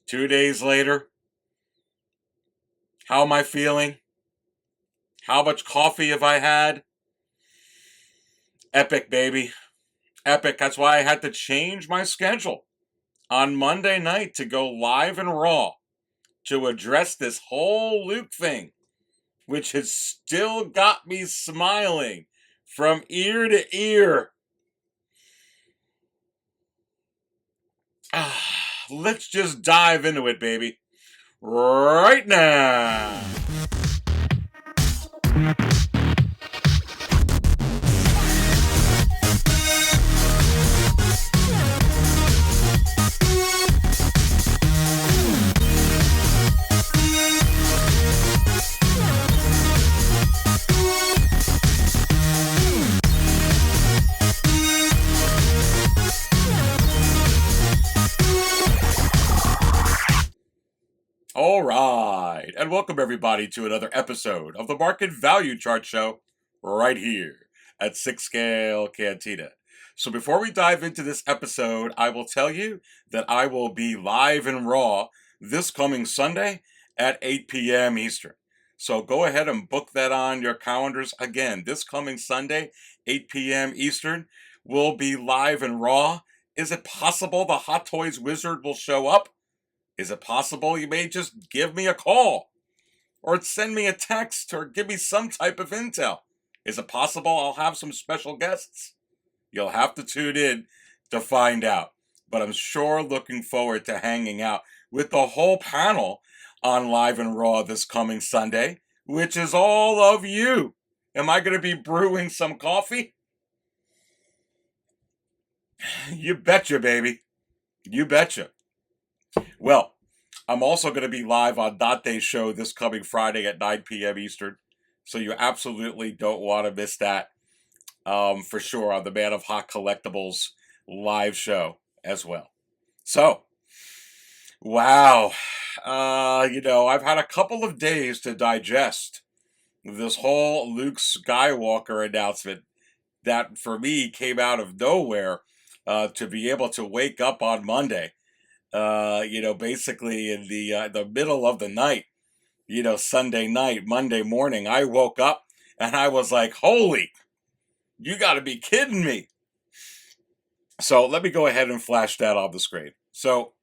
2 days later, how am I feeling? How much coffee have I had? Epic, baby. Epic. That's why I had to change my schedule on Monday night to go live and raw to address this whole Luke thing, which has still got me smiling from ear to ear. Let's just dive into it, baby. Right now. All right, and welcome everybody to another episode of the Market Value Chart Show right here at 6 Scale Cantina. So before we dive into this episode, I will tell you that I will be live and raw this coming Sunday at 8 p.m. Eastern. So go ahead and book that on your calendars. Again, this coming Sunday, 8 p.m. Eastern, will be live and raw. Is it possible the Hot Toys Wizard will show up? Is it possible you may just give me a call or send me a text or give me some type of intel? Is it possible I'll have some special guests? You'll have to tune in to find out. But I'm sure looking forward to hanging out with the whole panel on Live and Raw this coming Sunday, which is all of you. Am I going to be brewing some coffee? You betcha, baby. You betcha. Well, I'm also going to be live on Dante's show this coming Friday at 9 p.m. Eastern, so you absolutely don't want to miss that for sure on the Man of Hot Collectibles live show as well. So, wow, I've had a couple of days to digest this whole Luke Skywalker announcement that for me came out of nowhere to be able to wake up on Monday. Basically in the middle of the night, Sunday night, Monday morning, I woke up and I was like, holy, you got to be kidding me. So let me go ahead and flash that on the screen. So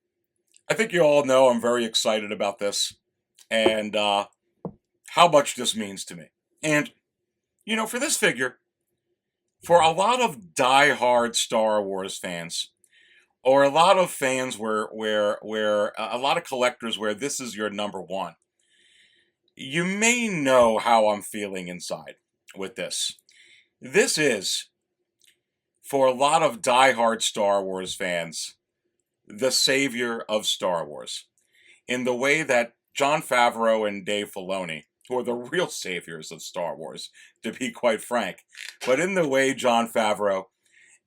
I think you all know I'm very excited about this and how much this means to me. And, for this figure, for a lot of die-hard Star Wars fans, or a lot of fans where a lot of collectors where this is your number one, you may know how I'm feeling inside with this. This is, for a lot of diehard Star Wars fans, the savior of Star Wars. In the way that Jon Favreau and Dave Filoni, who are the real saviors of Star Wars, to be quite frank, but in the way Jon Favreau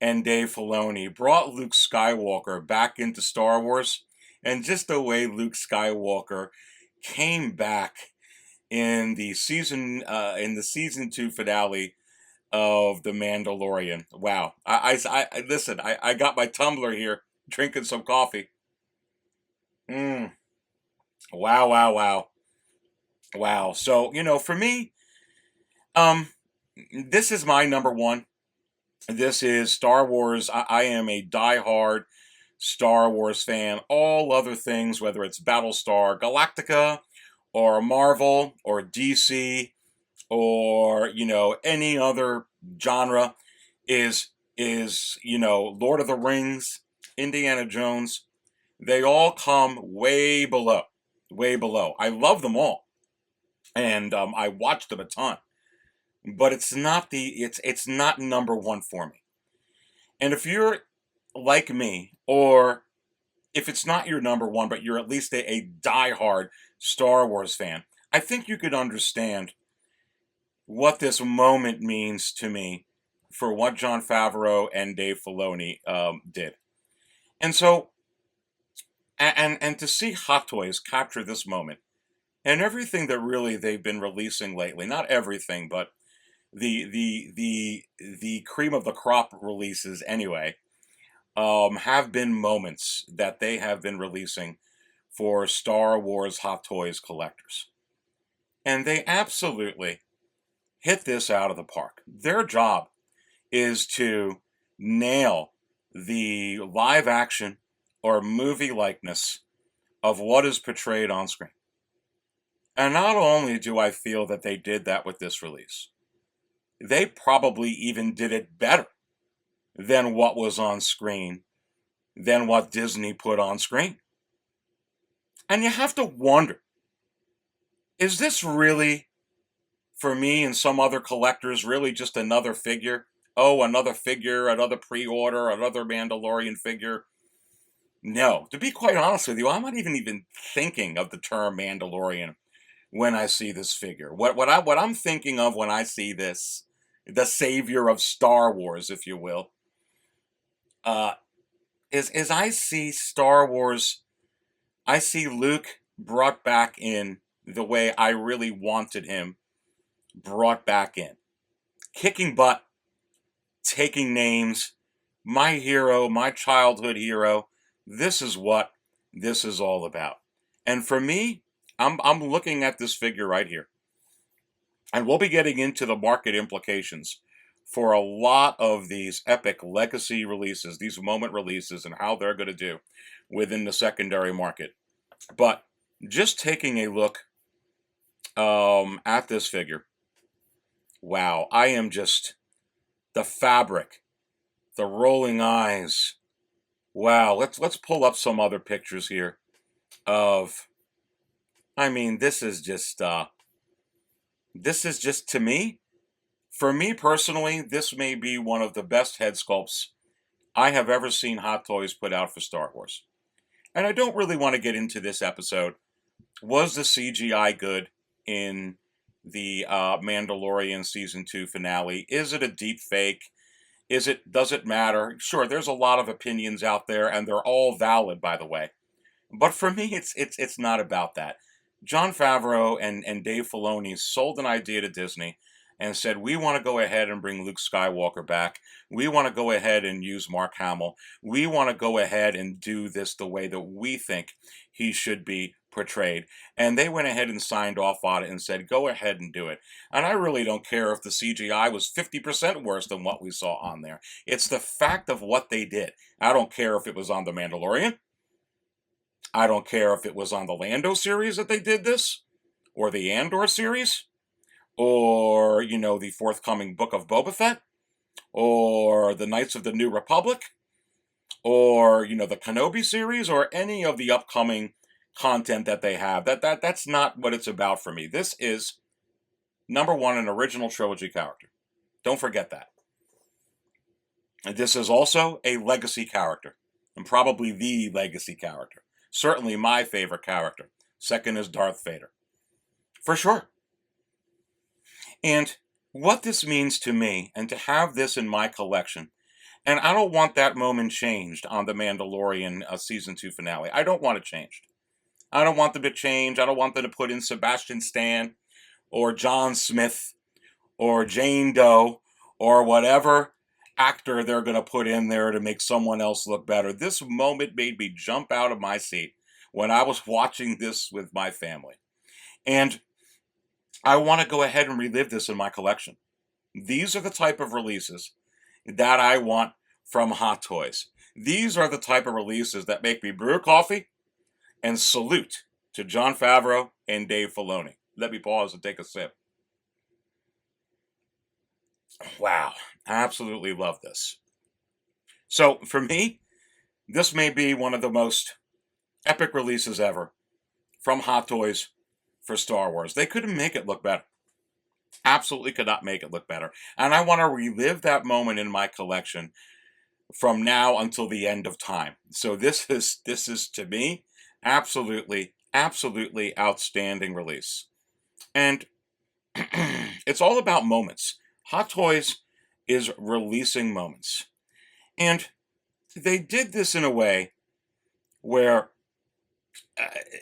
and Dave Filoni brought Luke Skywalker back into Star Wars, and just the way Luke Skywalker came back in the season 2 finale of The Mandalorian. Wow! I listen. I got my tumbler here, drinking some coffee. Wow! Wow! Wow! Wow! So for me, this is my number one. This is Star Wars. I am a diehard Star Wars fan. All other things, whether it's Battlestar Galactica or Marvel or DC or any other genre, is Lord of the Rings, Indiana Jones. They all come way below, way below. I love them all, and I watch them a ton. But it's not number one for me. And if you're like me, or if it's not your number one, but you're at least a diehard Star Wars fan, I think you could understand what this moment means to me for what Jon Favreau and Dave Filoni did. And so, and to see Hot Toys capture this moment, and everything that really they've been releasing lately, not everything, but the cream of the crop releases anyway, have been moments that they have been releasing for Star Wars Hot Toys collectors. And they absolutely hit this out of the park. Their job is to nail the live action or movie likeness of what is portrayed on screen. And not only do I feel that they did that with this release, they probably even did it better than what was on screen, than what Disney put on screen. And you have to wonder, is this really, for me and some other collectors, really just another figure? Oh, another figure, another pre-order, another Mandalorian figure. No, to be quite honest with you, I'm not even thinking of the term Mandalorian when I see this figure. What I'm thinking of when I see this, the savior of Star Wars, if you will, uh, is I see Star Wars. I see Luke brought back in the way I really wanted him brought back in, kicking butt, taking names, my hero, my childhood hero. This is what this is all about. And for me, I'm looking at this figure right here. And we'll be getting into the market implications for a lot of these epic legacy releases, these moment releases, and how they're going to do within the secondary market. But just taking a look at this figure, wow, I am just, the fabric, the rolling eyes. Wow, let's pull up some other pictures here of, I mean, this is just to me, for me personally, this may be one of the best head sculpts I have ever seen Hot Toys put out for Star Wars. And I don't really want to get into this episode. Was the CGI good in the Mandalorian Season 2 finale? Is it a deep fake? Does it matter? Sure, there's a lot of opinions out there, and they're all valid, by the way. But for me, it's not about that. Jon Favreau and Dave Filoni sold an idea to Disney and said, we want to go ahead and bring Luke Skywalker back. We want to go ahead and use Mark Hamill. We want to go ahead and do this the way that we think he should be portrayed. And they went ahead and signed off on it and said, go ahead and do it. And I really don't care if the CGI was 50% worse than what we saw on there. It's the fact of what they did. I don't care if it was on The Mandalorian. I don't care if it was on the Lando series that they did this, or the Andor series, or, the forthcoming Book of Boba Fett, or the Knights of the New Republic, or, the Kenobi series, or any of the upcoming content that they have. That's not what it's about for me. This is, number one, an original trilogy character. Don't forget that. And this is also a legacy character, and probably the legacy character. Certainly my favorite character. Second is Darth Vader. For sure. And what this means to me, and to have this in my collection, and I don't want that moment changed on the Mandalorian Season 2 finale. I don't want it changed. I don't want them to change. I don't want them to put in Sebastian Stan, or John Smith, or Jane Doe, or whatever actor they're going to put in there to make someone else look better. This moment made me jump out of my seat when I was watching this with my family. And I want to go ahead and relive this in my collection. These are the type of releases that I want from Hot Toys. These are the type of releases that make me brew coffee and salute to Jon Favreau and Dave Filoni. Let me pause and take a sip. Wow, I absolutely love this. So for me, this may be one of the most epic releases ever from Hot Toys for Star Wars. They couldn't make it look better. Absolutely could not make it look better. And I want to relive that moment in my collection from now until the end of time. So this is to me absolutely outstanding release. And it's all about moments. Hot Toys is releasing moments. And they did this in a way where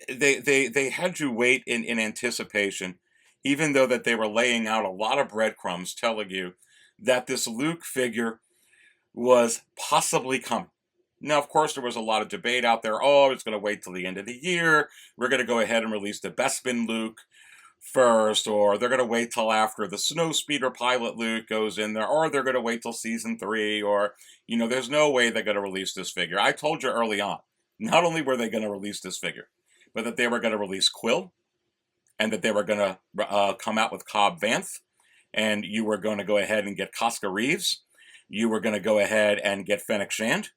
they had to wait in anticipation, even though that they were laying out a lot of breadcrumbs telling you that this Luke figure was possibly coming. Now, of course, there was a lot of debate out there. Oh, it's going to wait till the end of the year. We're going to go ahead and release the Bespin Luke first, or they're going to wait till after the Snowspeeder pilot Luke goes in there, or they're going to wait till season 3, or, there's no way they're going to release this figure. I told you early on, not only were they going to release this figure, but that they were going to release Quill, and that they were going to come out with Cobb Vanth, and you were going to go ahead and get Casca Reeves. You were going to go ahead and get Fennec Shand.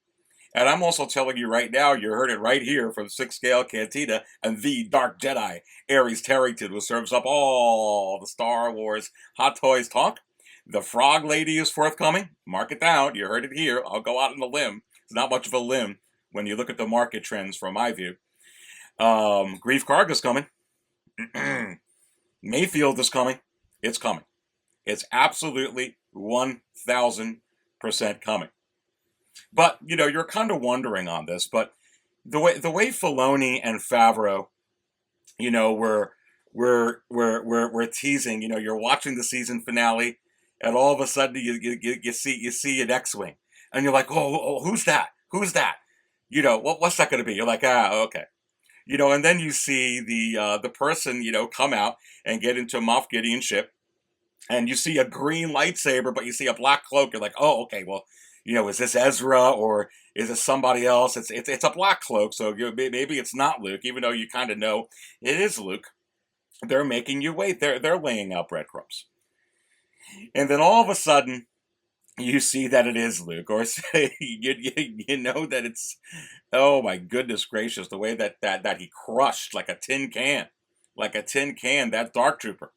And I'm also telling you right now, you heard it right here from 6 Scale Cantina and the Dark Jedi, Aries Tarrington, who serves up all the Star Wars Hot Toys talk. The Frog Lady is forthcoming. Mark it down. You heard it here. I'll go out on a limb. It's not much of a limb when you look at the market trends from my view. Grief Karg is coming. Mayfield is coming. It's coming. It's absolutely 1,000% coming. But, you're kind of wondering on this, but the way Filoni and Favreau, we're teasing, you're watching the season finale, and all of a sudden you see an X-Wing, and you're like, oh, who's that? Who's that? What's that going to be? You're like, okay. And then you see the person, come out and get into Moff Gideon's ship, and you see a green lightsaber, but you see a black cloak. You're like, oh, okay, well, is this Ezra or is it somebody else? It's a black cloak, so maybe it's not Luke, even though you kind of know it is Luke. They're making you wait. They're laying out breadcrumbs, and then all of a sudden you see that it is Luke, or say you know that it's, oh my goodness gracious, the way that he crushed like a tin can that Dark Trooper,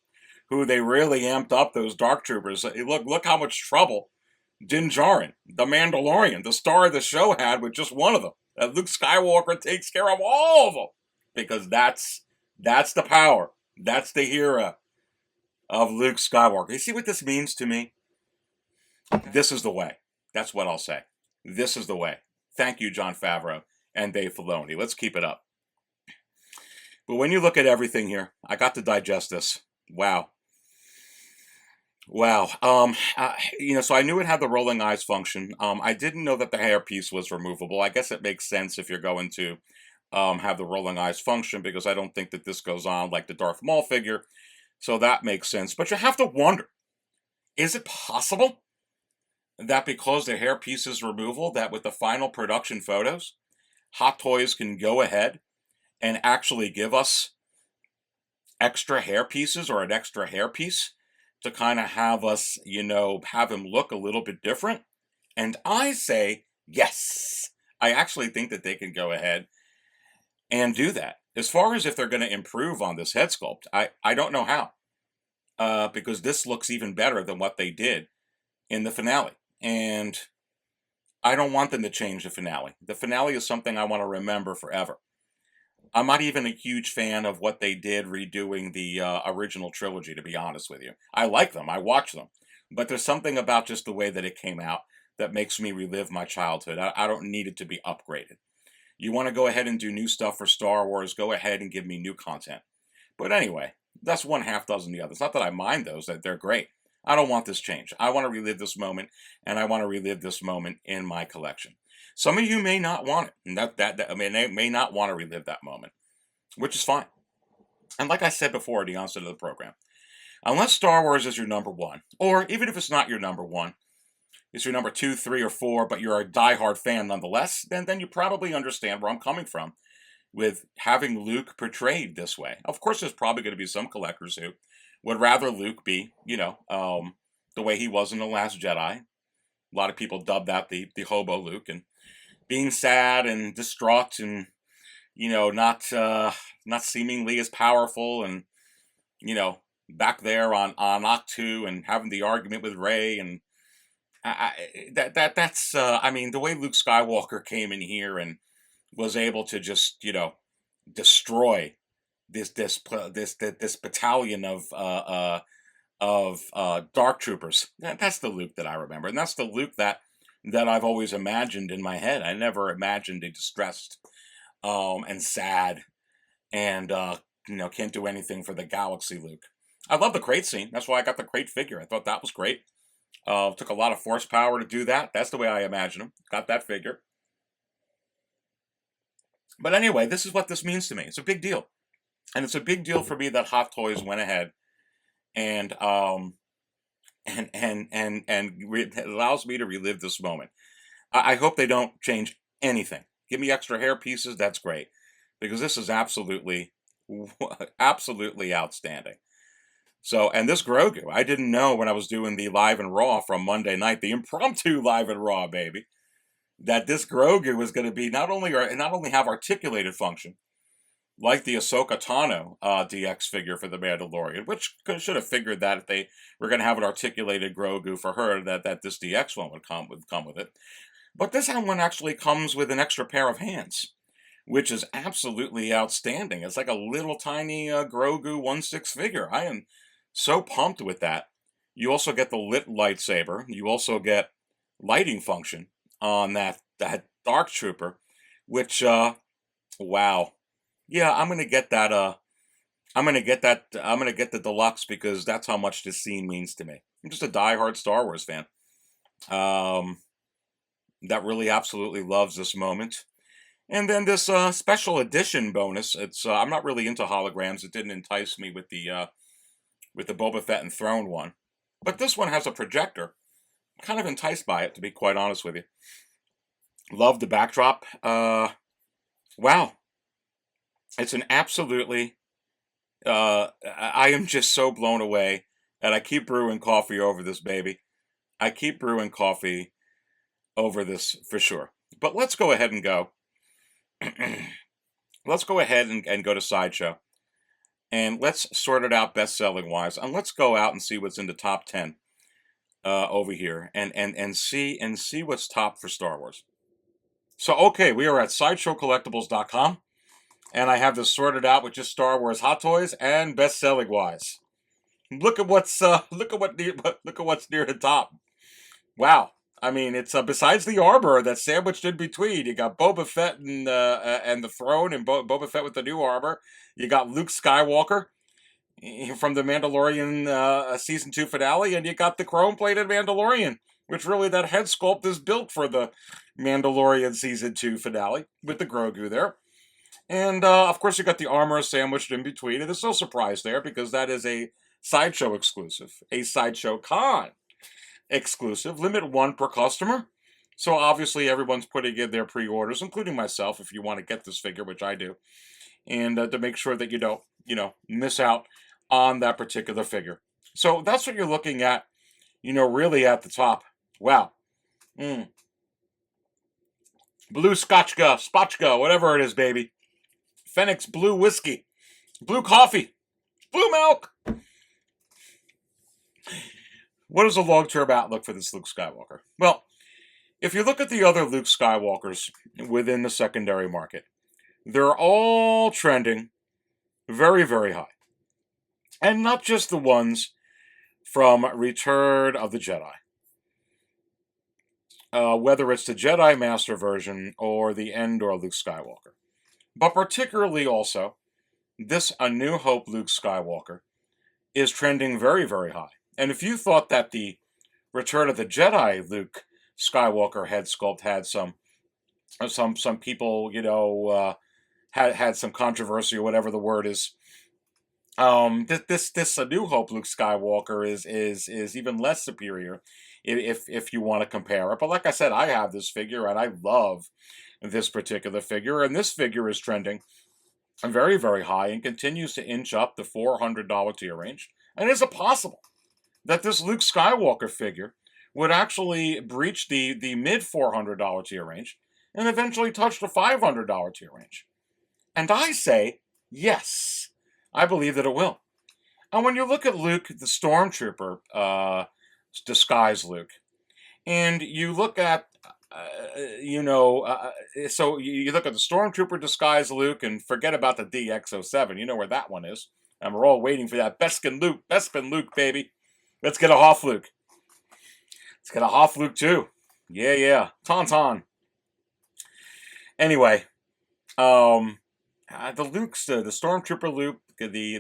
who they really amped up those Dark Troopers. Look how much trouble Din Djarin, the Mandalorian, the star of the show, had with just one of them. Luke Skywalker takes care of all of them, because that's the power. That's the hero of Luke Skywalker. You see what this means to me? This is the way. That's what I'll say. This is the way. Thank you, Jon Favreau and Dave Filoni. Let's keep it up. But when you look at everything here, I got to digest this. Wow. So I knew it had the rolling eyes function. I didn't know that the hairpiece was removable. I guess it makes sense if you're going to have the rolling eyes function, because I don't think that this goes on like the Darth Maul figure. So that makes sense. But you have to wonder, is it possible that because the hairpiece is removable, that with the final production photos, Hot Toys can go ahead and actually give us extra hair pieces or an extra hairpiece to kind of have us, have him look a little bit different? And I say, yes. I actually think that they can go ahead and do that. As far as if they're going to improve on this head sculpt, I don't know how. Because this looks even better than what they did in the finale. And I don't want them to change the finale. The finale is something I want to remember forever. I'm not even a huge fan of what they did redoing the original trilogy, to be honest with you. I like them. I watch them. But there's something about just the way that it came out that makes me relive my childhood. I don't need it to be upgraded. You want to go ahead and do new stuff for Star Wars, go ahead and give me new content. But anyway, that's one half dozen the others. Not that I mind those, that they're great. I don't want this change. I want to relive this moment, and I want to relive this moment in my collection. Some of you may not want it, and they may not want to relive that moment, which is fine. And like I said before at the onset of the program, unless Star Wars is your number one, or even if it's not your number one, it's your number 2, 3, or 4, but you're a diehard fan nonetheless, then you probably understand where I'm coming from with having Luke portrayed this way. Of course, there's probably going to be some collectors who would rather Luke be, the way he was in The Last Jedi. A lot of people dubbed that the hobo Luke, and being sad and distraught and, not seemingly as powerful, and, back there on Octu and having the argument with Rey, and that's the way Luke Skywalker came in here and was able to just, destroy this battalion of Dark Troopers. That's the Luke that I remember, and that's the Luke that I've always imagined in my head. I never imagined a distressed and sad and can't do anything for the galaxy Luke. I love the crate scene. That's why I got the crate figure. I thought that was great. Took a lot of force power to do that. That's the way I imagine him. Got that figure. But anyway, this is what this means to me. It's a big deal. And it's a big deal for me that Hot Toys went ahead and it allows me to relive this moment. I hope they don't change anything. Give me extra hair pieces, that's great. Because this is absolutely, absolutely outstanding. So, and this Grogu, I didn't know when I was doing the Live and Raw from Monday night, the impromptu Live and Raw, baby, that this Grogu was going to be not only have articulated function, like the Ahsoka Tano DX figure for the Mandalorian, which should have figured that if they were going to have an articulated Grogu for her, that this DX one would come with it. But this one actually comes with an extra pair of hands, which is absolutely outstanding. It's like a little tiny Grogu 1/6 figure. I am so pumped with that. You also get the lit lightsaber. You also get lighting function on that Dark Trooper, which wow. Yeah, I'm gonna get that. I'm gonna get that. I'm gonna get the deluxe because that's how much this scene means to me. I'm just a diehard Star Wars fan. That really absolutely loves this moment. And then this special edition bonus. It's I'm not really into holograms. It didn't entice me with the Boba Fett and Throne one, but this one has a projector. Kind of enticed by it, to be quite honest with you. Love the backdrop. Wow, it's an absolutely. I am just so blown away, and I keep brewing coffee over this baby. I keep brewing coffee over this for sure. But let's go ahead and go. Let's go ahead and go to Sideshow. And let's sort it out best-selling wise. And let's go out and see what's in the top 10 over here. And see what's top for Star Wars. So, okay, we are at SideshowCollectibles.com. And I have this sorted out with just Star Wars Hot Toys and best-selling wise. Look at what's look at what's near the top. Wow. I mean, it's besides the armor that's sandwiched in between. You got Boba Fett and the throne, and Boba Fett with the new armor. You got Luke Skywalker from the Mandalorian season 2 finale, and you got the chrome-plated Mandalorian, which really that head sculpt is built for the Mandalorian season 2 finale with the Grogu there. And of course, you got the armor sandwiched in between, and there's no surprise there because that is a Sideshow exclusive, a Sideshow Con exclusive, limit 1 per customer. So obviously everyone's putting in their pre-orders, including myself, if you want to get this figure, which I do, and to make sure that you don't, miss out on that particular figure. So that's what you're looking at, really at the top. Wow. Blue Spotchka, whatever it is, baby. Fenix Blue Whiskey, Blue Coffee, Blue Milk. What is the long-term outlook for this Luke Skywalker? Well, if you look at the other Luke Skywalkers within the secondary market, they're all trending very, very high. And not just the ones from Return of the Jedi. Whether it's the Jedi Master version or the Endor Luke Skywalker. But particularly also, this A New Hope Luke Skywalker is trending very, very high. And if you thought that the Return of the Jedi Luke Skywalker head sculpt had some people, had some controversy or whatever the word is, this A New Hope Luke Skywalker is even less superior if you want to compare it. But like I said, I have this figure and I love this particular figure, and this figure is trending very, very high and continues to inch up the $400 tier range. And is it possible that this Luke Skywalker figure would actually breach the mid $400 tier range and eventually touch the $500 tier range? And I say, yes, I believe that it will. And when you look at Luke, the Stormtrooper disguise Luke, and you look at, so you look at the Stormtrooper disguise Luke and forget about the DX07. You know where that one is. And we're all waiting for that Bespin Luke, baby. Let's get a Hoth Luke. Let's get a Hoth Luke too. Yeah. Tauntaun. Anyway, the Lukes, the Stormtrooper Luke, the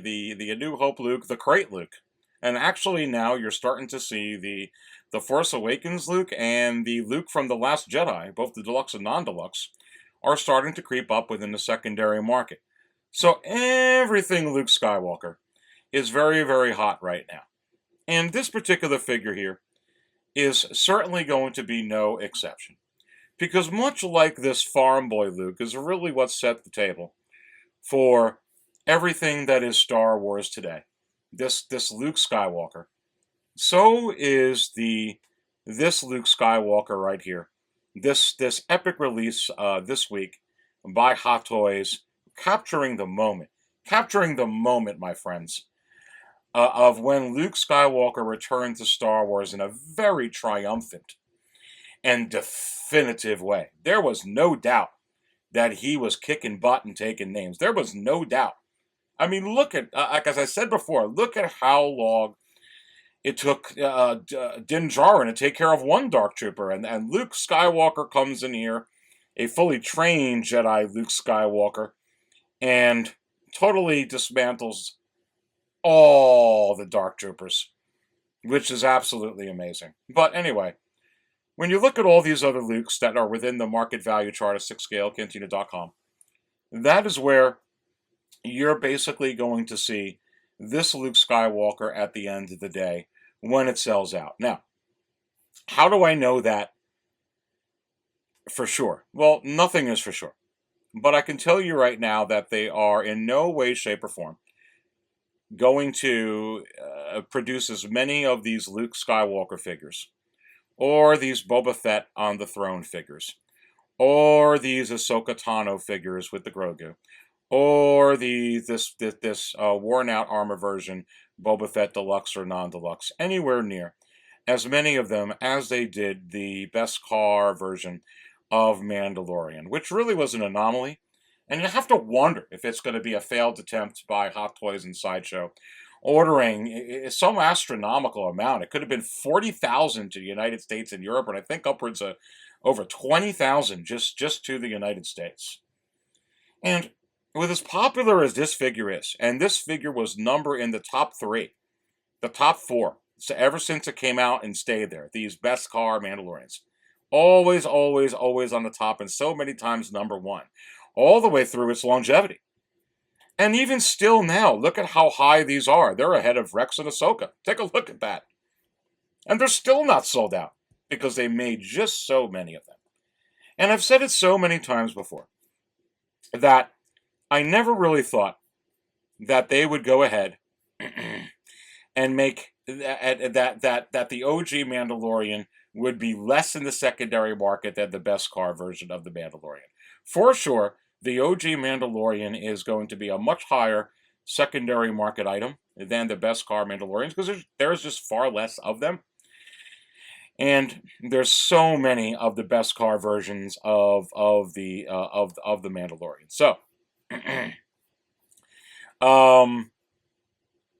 A New Hope Luke, the Crate Luke. And actually now you're starting to see the Force Awakens Luke and the Luke from The Last Jedi, both the deluxe and non-deluxe, are starting to creep up within the secondary market. So everything Luke Skywalker is very, very hot right now. And this particular figure here is certainly going to be no exception. Because much like this farm boy Luke is really what set the table for everything that is Star Wars today. This Luke Skywalker. So is this Luke Skywalker right here. This epic release this week by Hot Toys, capturing the moment, my friends, of when Luke Skywalker returned to Star Wars in a very triumphant and definitive way. There was no doubt that he was kicking butt and taking names. There was no doubt. I mean, look at, like as I said before, look at how long it took Din Djarin to take care of one Dark Trooper. And Luke Skywalker comes in here, a fully trained Jedi Luke Skywalker, and totally dismantles all the Dark Troopers, which is absolutely amazing. But anyway, when you look at all these other Lukes that are within the market value chart of 6 scale, Cantina.com, that is where you're basically going to see this Luke Skywalker at the end of the day when it sells out. Now, how do I know that for sure? Well, nothing is for sure. But I can tell you right now that they are in no way, shape, or form going to produce as many of these Luke Skywalker figures, or these Boba Fett on the throne figures, or these Ahsoka Tano figures with the Grogu, or this worn out armor version Boba Fett Deluxe or non-deluxe, anywhere near as many of them as they did the Beskar version of Mandalorian, which really was an anomaly. And you have to wonder if it's going to be a failed attempt by Hot Toys and Sideshow, ordering some astronomical amount. It could have been 40,000 to the United States and Europe, and I think upwards of over 20,000 just to the United States. And with as popular as this figure is, and this figure was number in the top 3, the top 4, so ever since it came out and stayed there, these Beskar Mandalorians, always, always, always on the top, and so many times number 1, all the way through its longevity. And even still now, look at how high these are. They're ahead of Rex and Ahsoka. Take a look at that. And they're still not sold out because they made just so many of them. And I've said it so many times before that I never really thought that they would go ahead and make that the OG Mandalorian would be less in the secondary market than the Beskar version of the Mandalorian. For sure, the OG Mandalorian is going to be a much higher secondary market item than the Beskar Mandalorians because there's just far less of them. And there's so many of the Beskar versions of the Mandalorian. So,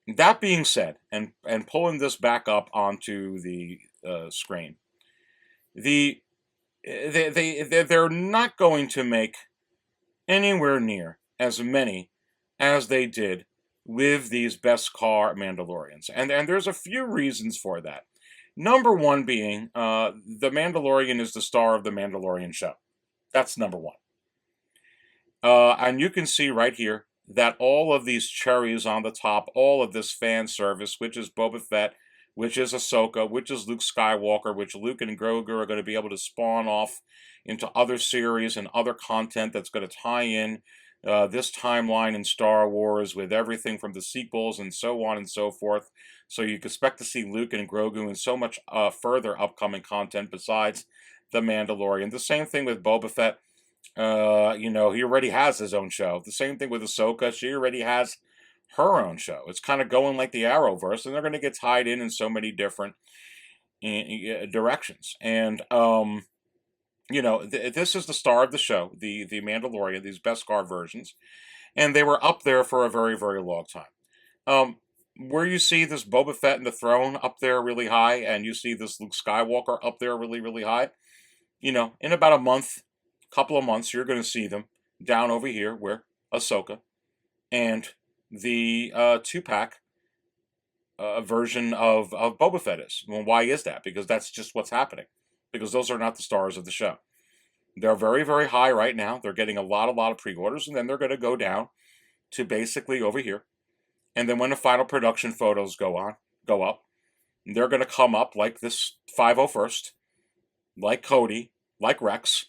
that being said, and pulling this back up onto the screen, they're not going to make anywhere near as many as they did with these Beskar Mandalorians, and there's a few reasons for that. Number one being, the Mandalorian is the star of the Mandalorian show. That's number one. And you can see right here that all of these cherries on the top, all of this fan service, which is Boba Fett, which is Ahsoka, which is Luke Skywalker, which Luke and Grogu are going to be able to spawn off into other series and other content that's going to tie in this timeline in Star Wars with everything from the sequels and so on and so forth. So you can expect to see Luke and Grogu and so much further upcoming content besides The Mandalorian. The same thing with Boba Fett. He already has his own show. The same thing with Ahsoka. She already has her own show. It's kind of going like the Arrowverse, and they're going to get tied in so many different directions. And, this is the star of the show, the Mandalorian, these Beskar versions. And they were up there for a very, very long time. Where you see this Boba Fett and the throne up there really high, and you see this Luke Skywalker up there really, really high, in about a couple of months, you're going to see them down over here where Ahsoka and the 2-pack version of Boba Fett is. Well, why is that? Because that's just what's happening. Because those are not the stars of the show. They're very, very high right now. They're getting a lot of pre-orders, and then they're going to go down to basically over here. And then when the final production photos go up, they're going to come up like this 501st, like Cody, like Rex,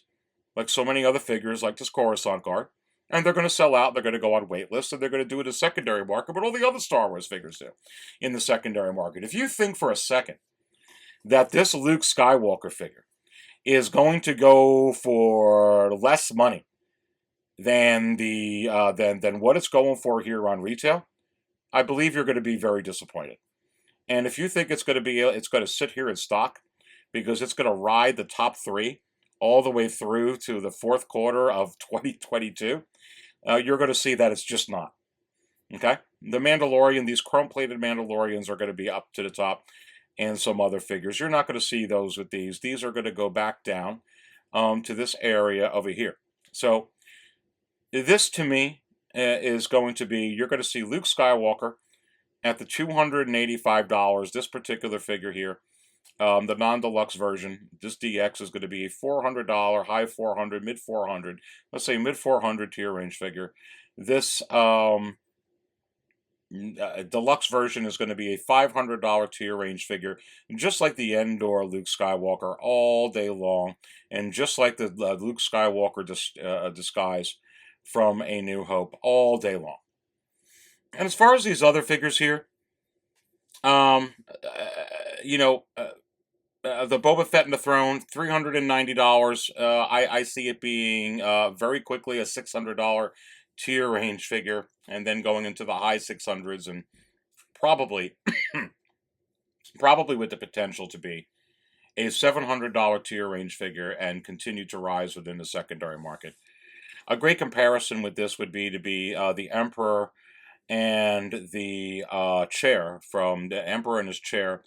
like so many other figures, like this Coruscant guard. And they're going to sell out. They're going to go on wait lists, and they're going to do it as secondary market, but all the other Star Wars figures do in the secondary market. If you think for a second that this Luke Skywalker figure is going to go for less money than than what it's going for here on retail, I believe you're going to be very disappointed. And if you think it's going to sit here in stock because it's going to ride the top three all the way through to the fourth quarter of 2022, you're going to see that it's just not. Okay? The Mandalorian, these chrome-plated Mandalorians are going to be up to the top, and some other figures. You're not going to see those with these. These are going to go back down to this area over here. So this, to me, is going to be, you're going to see Luke Skywalker at the $285, this particular figure here. The non-deluxe version, this DX is going to be a $400, high 400, mid 400, let's say mid 400 tier range figure. This deluxe version is going to be a $500 tier range figure, just like the Endor Luke Skywalker all day long, and just like the Luke Skywalker disguise from A New Hope all day long. And as far as these other figures here, you know, the Boba Fett and the Throne, $390. I see it being very quickly a $600 tier range figure, and then going into the high 600s, and probably probably with the potential to be a $700 tier range figure and continue to rise within the secondary market. A great comparison with this would be the Emperor and the chair from the Emperor and his chair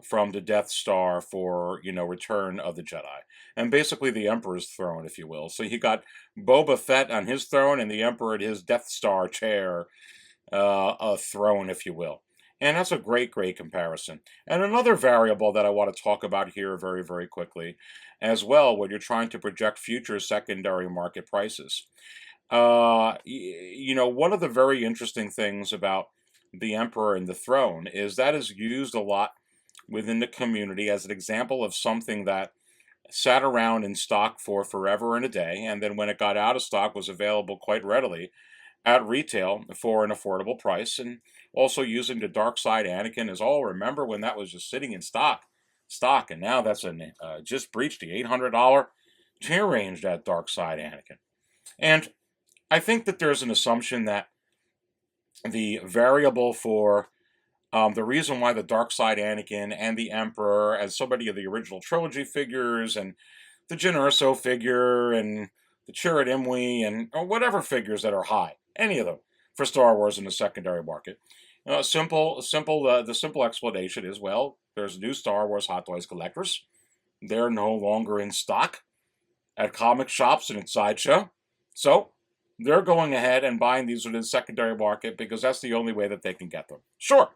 from the Death Star for, Return of the Jedi. And basically the Emperor's throne, if you will. So you got Boba Fett on his throne and the Emperor at his Death Star chair throne, if you will. And that's a great comparison. And another variable that I want to talk about here very, very quickly as well, when you're trying to project future secondary market prices. One of the very interesting things about the Emperor and the throne is that is used a lot within the community as an example of something that sat around in stock for forever and a day, and then when it got out of stock was available quite readily at retail for an affordable price. And also using the Dark Side Anakin as remember when that was just sitting in stock, and now that's just breached the $800 tier range, that Dark Side Anakin. And I think that there's an assumption that the variable for the reason why the Dark Side Anakin and the Emperor, as so many of the original trilogy figures, and the Jyn Erso figure, and the Chirrut Imwe, and whatever figures that are high, any of them, for Star Wars in the secondary market. The simple explanation is, well, there's new Star Wars Hot Toys collectors. They're no longer in stock at comic shops and at Sideshow. So they're going ahead and buying these within the secondary market because that's the only way that they can get them. Sure,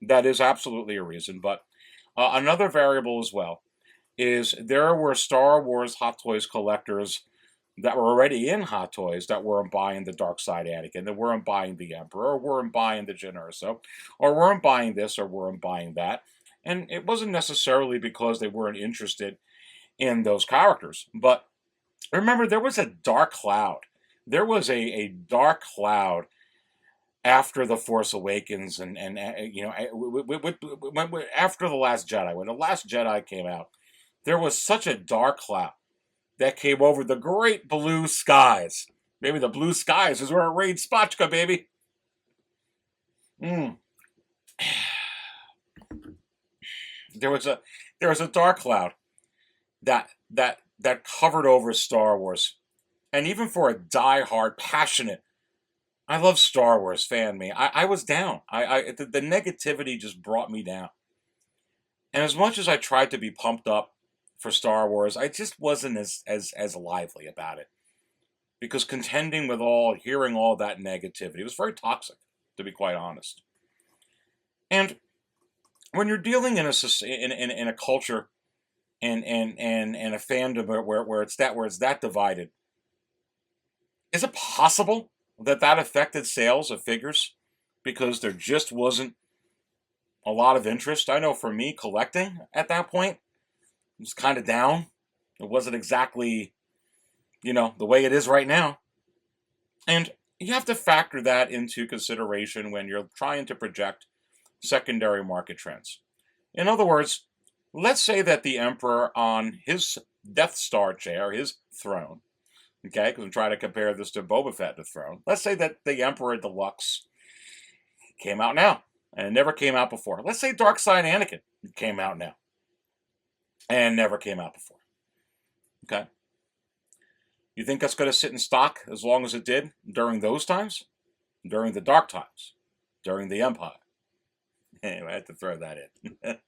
that is absolutely a reason. But another variable as well is there were Star Wars Hot Toys collectors that were already in Hot Toys that weren't buying the Dark Side Anakin, that weren't buying the Emperor, or weren't buying the Jyn Erso, or weren't buying this, or weren't buying that. And it wasn't necessarily because they weren't interested in those characters. But remember, there was a dark cloud. There was a dark cloud after The Force Awakens, and after The Last Jedi. When The Last Jedi came out, there was such a dark cloud that came over the great blue skies. Maybe the blue skies is where it rained Spotchka, baby. There was a dark cloud that covered over Star Wars. And even for a die-hard, passionate, I love Star Wars fan me, I was down. The negativity just brought me down. And as much as I tried to be pumped up for Star Wars, I just wasn't as lively about it. Because contending with hearing all that negativity was very toxic, to be quite honest. And when you're dealing in a culture and a fandom where it's that divided. Is it possible that that affected sales of figures because there just wasn't a lot of interest? I know for me, collecting at that point was kind of down. It wasn't exactly, the way it is right now. And you have to factor that into consideration when you're trying to project secondary market trends. In other words, let's say that the emperor on his Death Star chair, his throne, okay, because I'm trying to compare this to Boba Fett, the throne. Let's say that the Emperor Deluxe came out now, and it never came out before. Let's say Dark Side Anakin came out now, and never came out before. Okay? You think that's going to sit in stock as long as it did during those times? During the dark times? During the Empire? Anyway, I had to throw that in.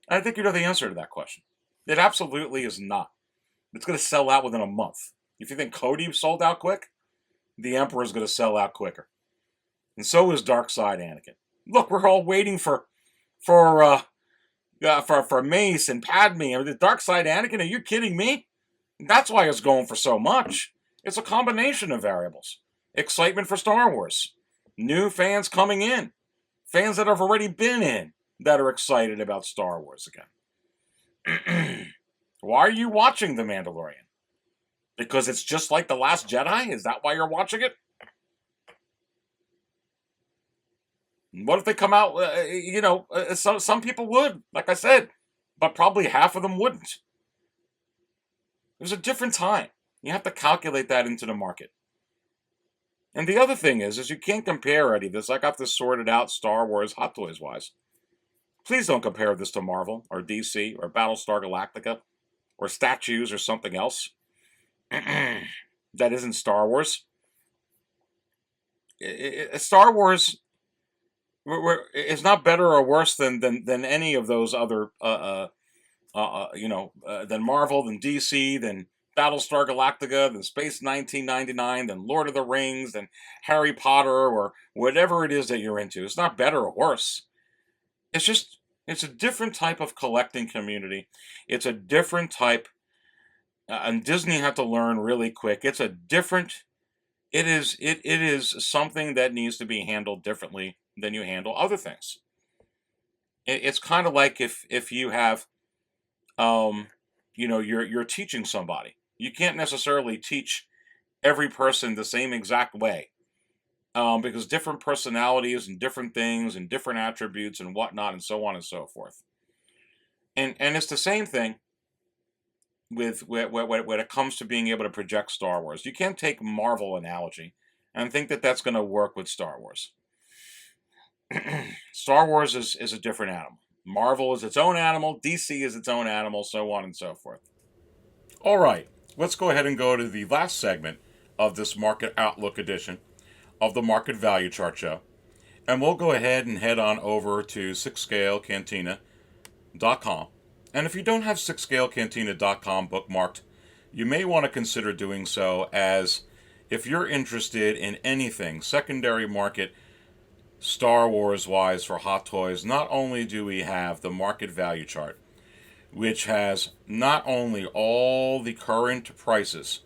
I think you know the answer to that question. It absolutely is not. It's going to sell out within a month. If you think Cody sold out quick, the Emperor is going to sell out quicker. And so is Dark Side Anakin. Look, we're all waiting for Mace and Padme. I mean, the Dark Side Anakin, are you kidding me? That's why it's going for so much. It's a combination of variables. Excitement for Star Wars. New fans coming in. Fans that have already been in that are excited about Star Wars again. Why are you watching The Mandalorian? Because it's just like The Last Jedi? Is that why you're watching it? What if they come out, some people would, like I said, but probably half of them wouldn't. It was a different time. You have to calculate that into the market. And the other thing is you can't compare any of this. I got this sorted out Star Wars Hot Toys wise. Please don't compare this to Marvel or DC or Battlestar Galactica or statues or something else that isn't Star Wars. Star Wars is not better or worse than any of those other than Marvel, than DC, than Battlestar Galactica, than Space 1999, than Lord of the Rings, than Harry Potter, or whatever it is that you're into. It's not better or worse. It's a different type of collecting community. It's a different type, and Disney had to learn really quick. It is something that needs to be handled differently than you handle other things. It's kind of like if you have, you're teaching somebody. You can't necessarily teach every person the same exact way. Because different personalities and different things and different attributes and whatnot and so on and so forth. And it's the same thing with when it comes to being able to project Star Wars. You can't take Marvel analogy and think that that's going to work with Star Wars. Star Wars is a different animal. Marvel is its own animal. DC is its own animal, so on and so forth. All right, let's go ahead and go to the last segment of this Market Outlook edition of the Market Value Chart Show. And we'll go ahead and head on over to 6scalecantina.com. And if you don't have 6scalecantina.com bookmarked, you may want to consider doing so, as if you're interested in anything secondary market Star Wars wise for Hot Toys, not only do we have the Market Value Chart, which has not only all the current prices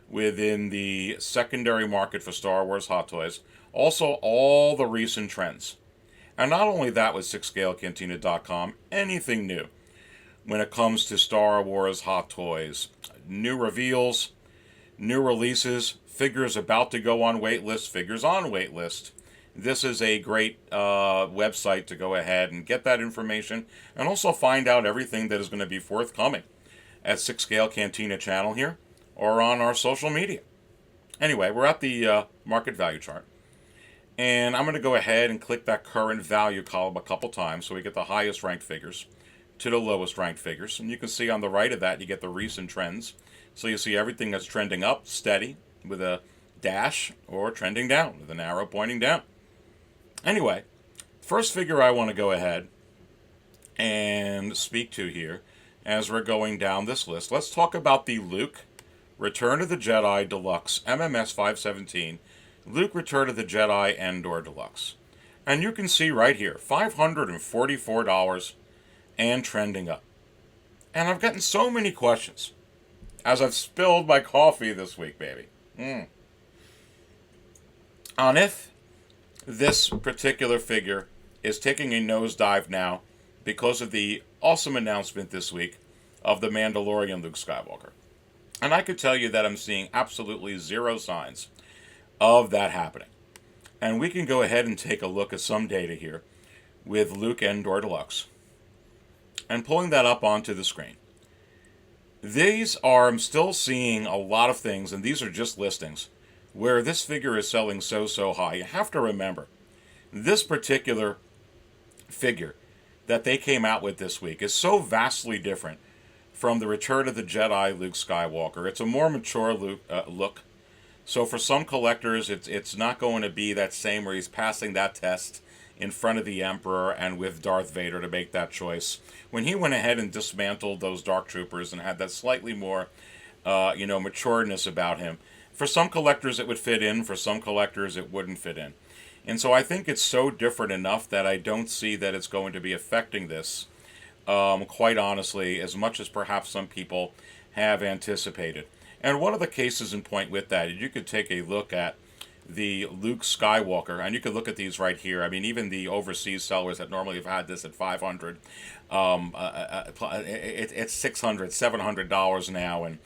within the secondary market for Star Wars Hot Toys, also all the recent trends. And not only that with 6scalecantina.com, anything new when it comes to Star Wars Hot Toys. New reveals, new releases, figures about to go on waitlist, figures on waitlist. This is a great website to go ahead and get that information and also find out everything that is going to be forthcoming at 6 Scale Cantina channel here or on our social media. Anyway, we're at the market value chart. And I'm going to go ahead and click that current value column a couple times so we get the highest ranked figures to the lowest ranked figures. And you can see on the right of that, you get the recent trends. So you see everything that's trending up, steady, with a dash, or trending down, with an arrow pointing down. Anyway, first figure I want to go ahead and speak to here as we're going down this list. Let's talk about the Luke Return of the Jedi Deluxe MMS 517. Luke Return of the Jedi Endor Deluxe. And you can see right here, $544.99. and trending up. And I've gotten so many questions as I've spilled my coffee this week, baby. On if this particular figure is taking a nosedive now because of the awesome announcement this week of the Mandalorian Luke Skywalker. And I could tell you that I'm seeing absolutely zero signs of that happening. And we can go ahead and take a look at some data here with Luke Endor Deluxe. And pulling that up onto the screen. I'm still seeing a lot of things, and these are just listings, where this figure is selling so high. You have to remember, this particular figure that they came out with this week is so vastly different from the Return of the Jedi Luke Skywalker. It's a more mature look. So for some collectors, it's not going to be that same where he's passing that test in front of the Emperor and with Darth Vader to make that choice. When he went ahead and dismantled those Dark Troopers and had that slightly more, matureness about him, for some collectors it would fit in, for some collectors it wouldn't fit in. And so I think it's so different enough that I don't see that it's going to be affecting this, quite honestly, as much as perhaps some people have anticipated. And one of the cases in point with that, you could take a look at the Luke Skywalker, and you could look at these right here. I mean, even the overseas sellers that normally have had this at $500, it's $600, $700 now, and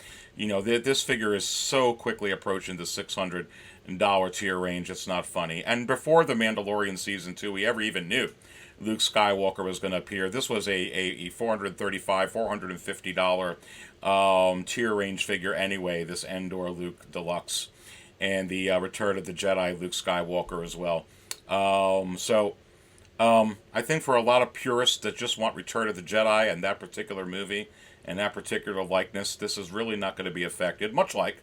this figure is so quickly approaching the $600 tier range. It's not funny. And before the Mandalorian season 2, we ever even knew Luke Skywalker was going to appear. This was a $435, $450 tier range figure anyway. This Endor Luke Deluxe. And the Return of the Jedi Luke Skywalker as well. I think for a lot of purists that just want Return of the Jedi and that particular movie and that particular likeness, this is really not going to be affected. Much like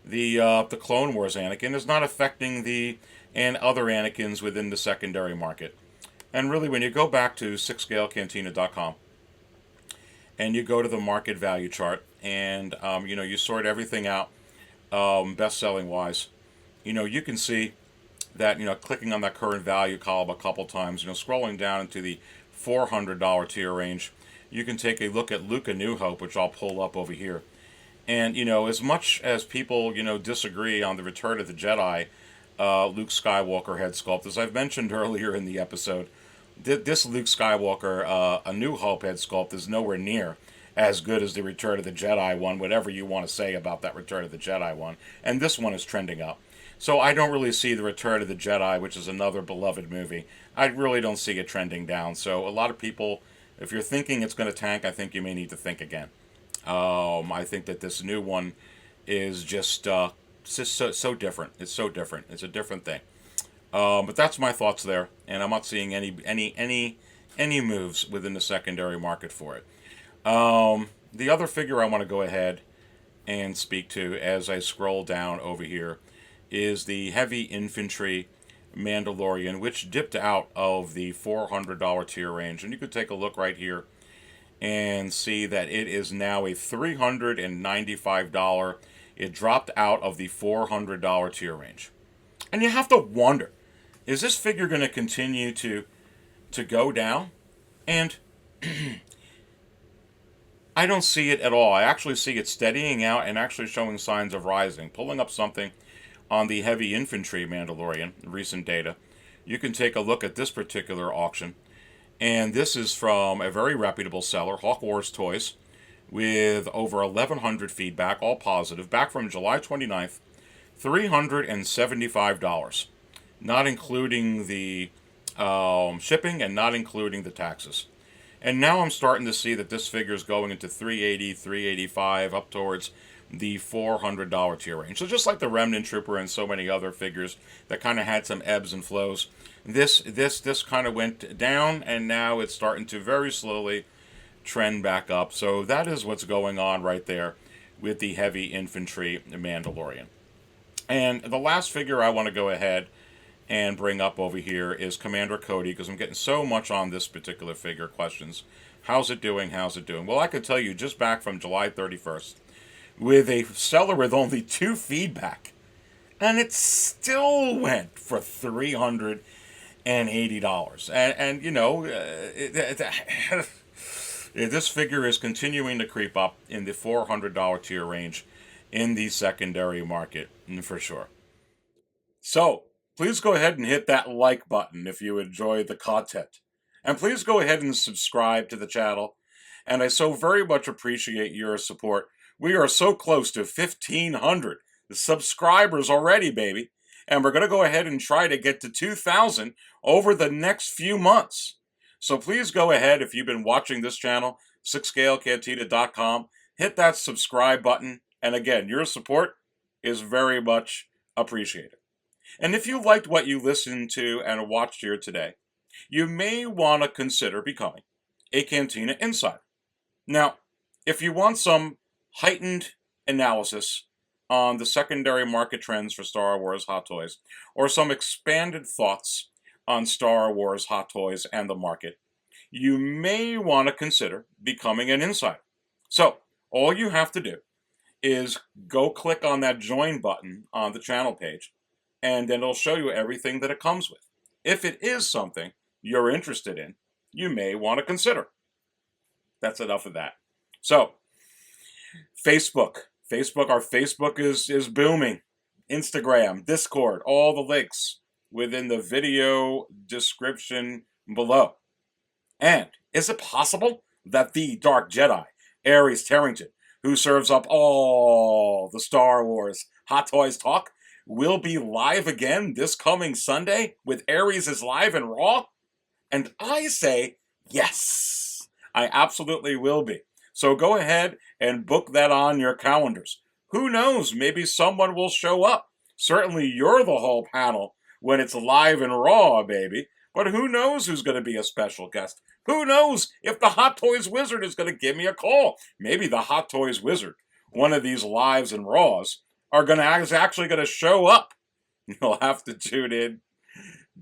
the Clone Wars Anakin is not affecting and other Anakins within the secondary market. And really, when you go back to 6scalecantina.com and you go to the market value chart and you sort everything out. Best-selling wise, you can see that, clicking on that current value column a couple times, scrolling down into the $400 tier range, you can take a look at Luke A New Hope, which I'll pull up over here. And, as much as people, disagree on the Return of the Jedi Luke Skywalker head sculpt, as I've mentioned earlier in the episode, this Luke Skywalker A New Hope head sculpt is nowhere near as good as the Return of the Jedi one, whatever you want to say about that Return of the Jedi one. And this one is trending up. So I don't really see the Return of the Jedi, which is another beloved movie, I really don't see it trending down. So a lot of people, if you're thinking it's going to tank, I think you may need to think again. I think that this new one is just so different. It's so different. It's a different thing. But that's my thoughts there, and I'm not seeing any moves within the secondary market for it. The other figure I want to go ahead and speak to as I scroll down over here is the Heavy Infantry Mandalorian, which dipped out of the $400 tier range. And you could take a look right here and see that it is now a $395. It dropped out of the $400 tier range. And you have to wonder, is this figure going to continue to go down? And I don't see it at all. I actually see it steadying out and actually showing signs of rising. Pulling up something on the Heavy Infantry Mandalorian, recent data, you can take a look at this particular auction. And this is from a very reputable seller, Hawk Wars Toys, with over 1,100 feedback, all positive, back from July 29th, $375, not including the shipping and not including the taxes. And now I'm starting to see that this figure is going into $380, $385, up towards the $400 tier range. So just like the Remnant Trooper and so many other figures that kind of had some ebbs and flows, this kind of went down, and now it's starting to very slowly trend back up. So that is what's going on right there with the Heavy Infantry Mandalorian. And the last figure I want to go ahead and bring up over here is Commander Cody, because I'm getting so much on this particular figure questions. How's it doing? How's it doing? Well, I can tell you just back from July 31st, with a seller with only 2 feedback, and it still went for $380. And This figure is continuing to creep up in the $400 tier range in the secondary market, for sure. So, please go ahead and hit that like button if you enjoy the content. And please go ahead and subscribe to the channel. And I so very much appreciate your support. We are so close to 1,500 subscribers already, baby. And we're going to go ahead and try to get to 2,000 over the next few months. So please go ahead, if you've been watching this channel, sixscalecantina.com, hit that subscribe button. And again, your support is very much appreciated. And if you liked what you listened to and watched here today, you may want to consider becoming a Cantina Insider. Now, if you want some heightened analysis on the secondary market trends for Star Wars Hot Toys, or some expanded thoughts on Star Wars Hot Toys and the market, you may want to consider becoming an insider. So, all you have to do is go click on that join button on the channel page, and then it'll show you everything that it comes with. If it is something you're interested in, you may want to consider. That's enough of that. So, Facebook. Our Facebook is booming. Instagram, Discord, all the links within the video description below. And is it possible that the Dark Jedi, Aries Tarrington, who serves up all the Star Wars Hot Toys talk, will be live again this coming Sunday with Aries is live and Raw? And I say yes, I absolutely will be. So go ahead and book that on your calendars. Who knows, maybe someone will show up. Certainly you're the whole panel when it's live and Raw, baby. But who knows who's going to be a special guest? Who knows if the Hot Toys Wizard is going to give me a call? Maybe the Hot Toys Wizard, one of these lives and Raws, is actually going to show up. You'll have to tune in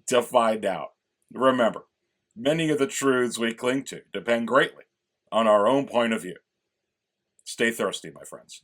to find out. Remember, many of the truths we cling to depend greatly on our own point of view. Stay thirsty, my friends.